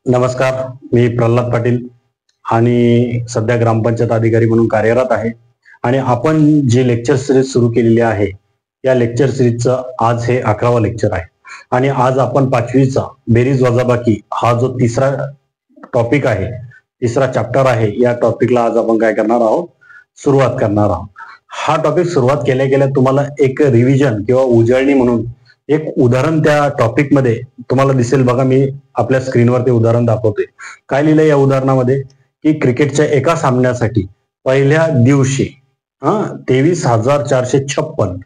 नमस्कार, मी प्रल्हाद पाटील आणि सध्या ग्रामपंचायत अधिकारी म्हणून कार्यरत आहे. आणि आपण जे लेक्चर सिरीज सुरू केलेली आहे या लेक्चर सिरीजचं आज हे 11वा लेक्चर आहे. आणि आज आपण 5वीचा बेरीज वजाबाकी हा जो तिसरा टॉपिक आहे, तिसरा चॅप्टर आहे, या टॉपिकला आज आपण काय करणार आहोत, सुरुवात करणार आहोत. हा टॉपिक सुरुवात केल्या केल्या तुम्हाला एक रिव्हिजन किंवा उजळणी म्हणून एक उदाहरण त्या टॉपिक मध्ये तुम्हाला दिसेल. बघा, मी आपल्या स्क्रीनवर ते उदाहरण दाखवतोय. काय लिहिलंय या उदाहरणामध्ये की क्रिकेटच्या एका सामन्यासाठी पहिल्या दिवशी 23,456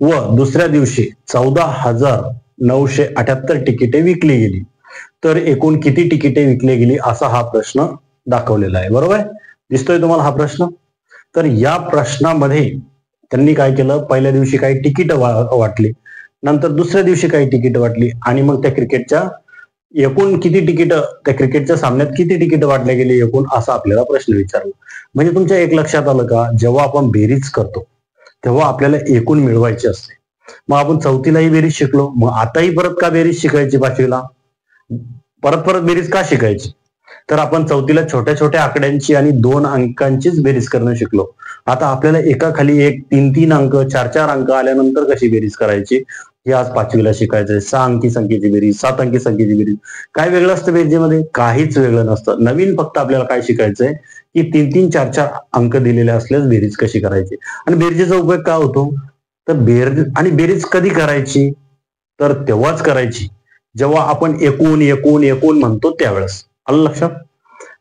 व दुसऱ्या दिवशी 14,978 तिकिटे विकली गेली, तर एकूण किती तिकिटे विकली गेली असा हा प्रश्न दाखवलेला आहे. बरोबर दिसतोय तुम्हाला हा प्रश्न? तर या प्रश्नामध्ये त्यांनी काय केलं, पहिल्या दिवशी काही तिकीट वाटली, नंतर दुसऱ्या दिवशी काही तिकीट वाटली, आणि मग त्या क्रिकेटच्या एकूण किती तिकीट, त्या क्रिकेटच्या सामन्यात किती तिकीट वाटले गेले एकूण, असा आपल्याला प्रश्न विचारला. म्हणजे तुमच्या एक लक्षात आलं का, जेव्हा आपण बेरीज करतो तेव्हा आपल्याला एकूण मिळवायची असते. मग आपण चौथीलाही बेरीज शिकलो, मग आताही परत का बेरीज शिकायची? 5वीला परत बेरीज का शिकायची? तर आपण चौथीला छोट्या छोट्या आकड्यांची आणि 2 अंकांचीच बेरीज करणं शिकलो. आता आपल्याला एका खाली एक 3-3 अंक 4-4 अंक आल्यानंतर कशी बेरीज करायची हे आज 5वीला शिकायचंय. 6 अंकी संख्येची बेरीज, 7 अंकी संख्येची बेरीज. काय वेगळं असतं बेरीजमध्ये? काहीच वेगळं नसतं. नवीन फक्त आपल्याला काय शिकायचंय की 3-3, 4-4 अंक दिलेले असल्यास बेरीज कशी करायची. आणि बेरजेचा उपयोग काय होतो, तर बेरीज कधी करायची, तर तेव्हाच करायची जेव्हा आपण एकूण म्हणतो त्यावेळेस. आलं लक्षात?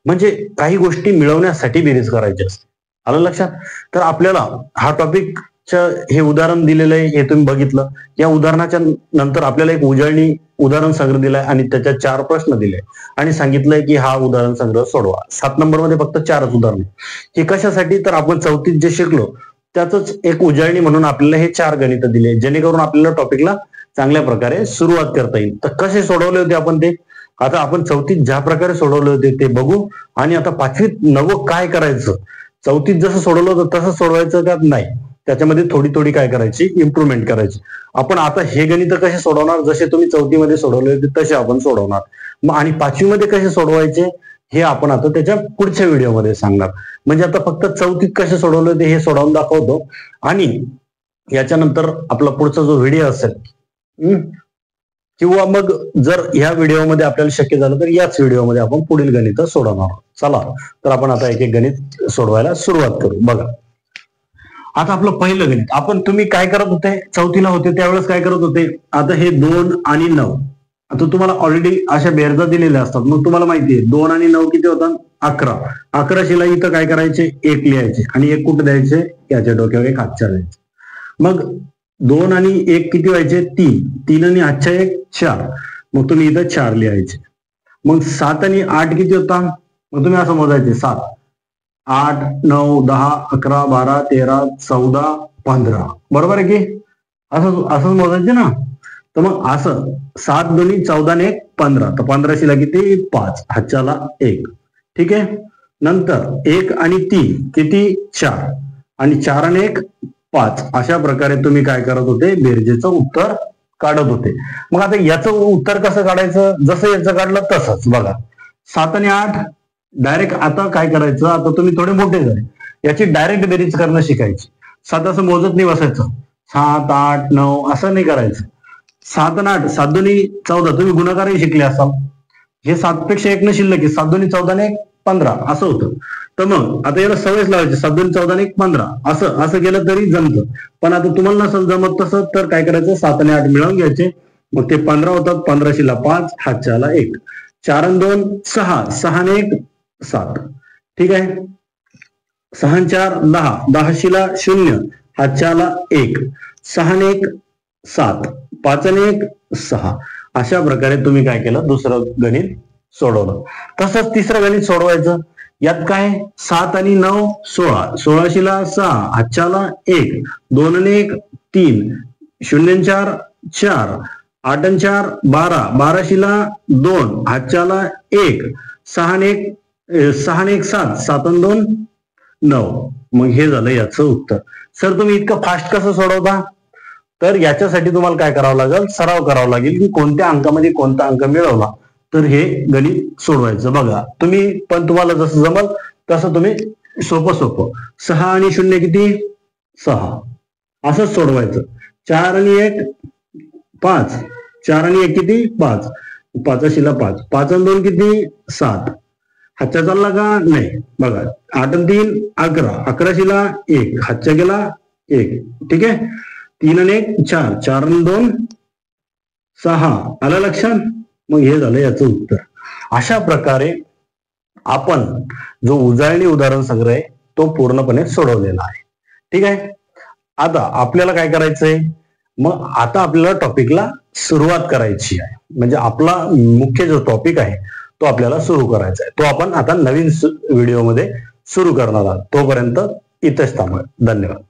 म्हणजे काही गोष्टी मिळवण्यासाठी बेरीज करायची असते. आलं लक्षात? तर आपल्याला हा टॉपिकचं हे उदाहरण दिलेलं आहे, हे तुम्ही बघितलं. या उदाहरणाच्या नंतर आपल्याला एक उजळणी उदाहरण संग्रह दिलाय आणि त्याच्यात 4 प्रश्न दिले आणि सांगितलंय की हा उदाहरण संग्रह सोडवा. 7 नंबर मध्ये फक्त 4च उदाहरण. हे कशासाठी? तर आपण चौथीत जे शिकलो त्याच एक उजळणी म्हणून आपल्याला हे 4 गणित दिले, जेणेकरून आपल्याला टॉपिकला चांगल्या प्रकारे सुरुवात करता येईल. तर कसे सोडवले होते आपण ते आता आपण चौथीत ज्या प्रकारे सोडवले होते ते बघू. आणि आता 5वीत नवं काय करायचं, चौथीत जसं सोडवलं होतं तसं सोडवायचं का नाही, त्याच्यामध्ये थोडी काय करायची, इम्प्रुव्हमेंट करायची. आपण आता हे गणित कसे सोडवणार, जसे तुम्ही चौथीमध्ये सोडवले होते तसे आपण सोडवणार. मग आणि 5वीमध्ये कसे सोडवायचे हे आपण आता त्याच्या पुढच्या व्हिडिओमध्ये सांगणार. म्हणजे आता फक्त चौथीत कसे सोडवले होते हे सोडवून दाखवतो, आणि याच्यानंतर आपला पुढचा जो व्हिडिओ असेल किंवा मग जर ह्या व्हिडिओमध्ये आपल्याला शक्य झालं तर याच व्हिडिओमध्ये आपण पुढील गणित सोडवणार. चला तर आपण आता एक गणित सोडवायला सुरुवात करू. बघा, आता आपलं पहिलं गणित, तुम्ही काय करत होते, चौथीला होते त्यावेळेस काय करत होते, आता हे 2 आणि 9, आता तुम्हाला ऑलरेडी अशा बेरजा दिलेल्या असतात. मग तुम्हाला माहितीये 2 आणि 9 किती होतात, 11. 11शीला इथं काय करायचे, 1 लिहायचे आणि 1 कुठे द्यायचे, याच्या डोक्यावर एक हातच्या द्यायचे. मग 2 आणि 1 किती व्हायचे, 3. 3 आणि हातच्या 1 4. मग तुम्ही इथं 4 लिहायचे. मग 7 आणि 8 किती होता, मग तुम्ही असं मोजायचे 7, 8, 9, 10, 11, 12, 13, 14, 15. बरोबर आहे की? असं मोजायचे ना. तर मग असं 7 2 14 आणि 1 15. तर 15शीला किती, 5, हातच्याला 1. ठीक आहे. नंतर 1 आणि 3 किती, 4, आणि 4 आणि 1 5. अशा प्रकारे तुम्ही काय करत होते, बेरजेचं उत्तर काढत होते. मग आता याचं उत्तर कसं काढायचं, जसं याचं काढलं तसंच. बघा, 7 आणि 8 डायरेक्ट आता काय करायचं, आता तुम्ही थोडे मोठे झाले, याची डायरेक्ट बेरीज करणं शिकायची. 7 असं मोजत नाही बसायचं, 7 8 9 असं नाही करायचं. 7 आणि 8, 7 2 14, तुम्ही गुणाकारही शिकले असाल. हे 7 पेक्षा 1 न शिल्लक आहे, 7 2 14 आणि 1 15 असं होतं. तर मग आता याला सवयच लावायची, 7 2 14 आणि 1 15 असं केलं तरी जमतं. पण आता तुम्हाला नसेल जमत तसं तर काय करायचं, 7 आणि 8 मिळवून घ्यायचे. मग ते 15 होतात. 15शीला 5, हातच्याला 1. 4 आणि 2 6, 6 आणि 1 7. ठीक आहे. 6 आणि 4 10, 10शीला 0, हातच्याला 1. 6 आणि 1 7, 5 आणि 1 6. अशा प्रकारे तुम्ही काय केलं, दुसरं गणित सोडवलं. तसंच तिसरं गणित सोडवायचं. यात काय, 7 आणि 9 16, 16शीला 6, हातच्याला 1. 2 आणि 1 3, 0 आणि 4 4, 8 आणि 4 12, 12शीला 2, हातच्याला 1. 6 आणि 1 7, 7 आणि 2 9. मग हे झालं याचं उत्तर. सर तुम्ही इतकं फास्ट कसं सोडवता, तर याच्यासाठी तुम्हाला काय करावं लागेल, सराव करावा लागेल की कोणत्या अंकामध्ये कोणता अंक मिळवला तर हे गणित सोडवायचं. बघा तुम्ही पण तुम्हाला जसं जमल तसं तुम्ही सोपं 6 आणि 0 किती 6 असंच सोडवायचं. 4 आणि 1 5, 4 आणि 1 किती 5, 5 5, 5 आणि 2 किती 7. हातच्या चालला का नाही. बघा 8 आणि 3 11, 11 1, हातच्या गेला 1. ठीक आहे. 3 आणि 1 4, 4 आणि 2 6. आलं लक्षात. मग हे झालं याचं उत्तर. अशा प्रकारे आपण जो उजळणी उदाहरण संग्रह आहे तो पूर्णपणे सोडवलेला आहे. ठीक आहे. आता आपल्याला काय करायचंय, मग आता आपल्याला टॉपिकला सुरुवात करायची आहे. म्हणजे आपला मुख्य जो टॉपिक आहे तो आपल्याला सुरू करायचा आहे. तो आपण आता नवीन व्हिडिओमध्ये सुरू करणार आहोत. तोपर्यंत इथेच थांबा. धन्यवाद.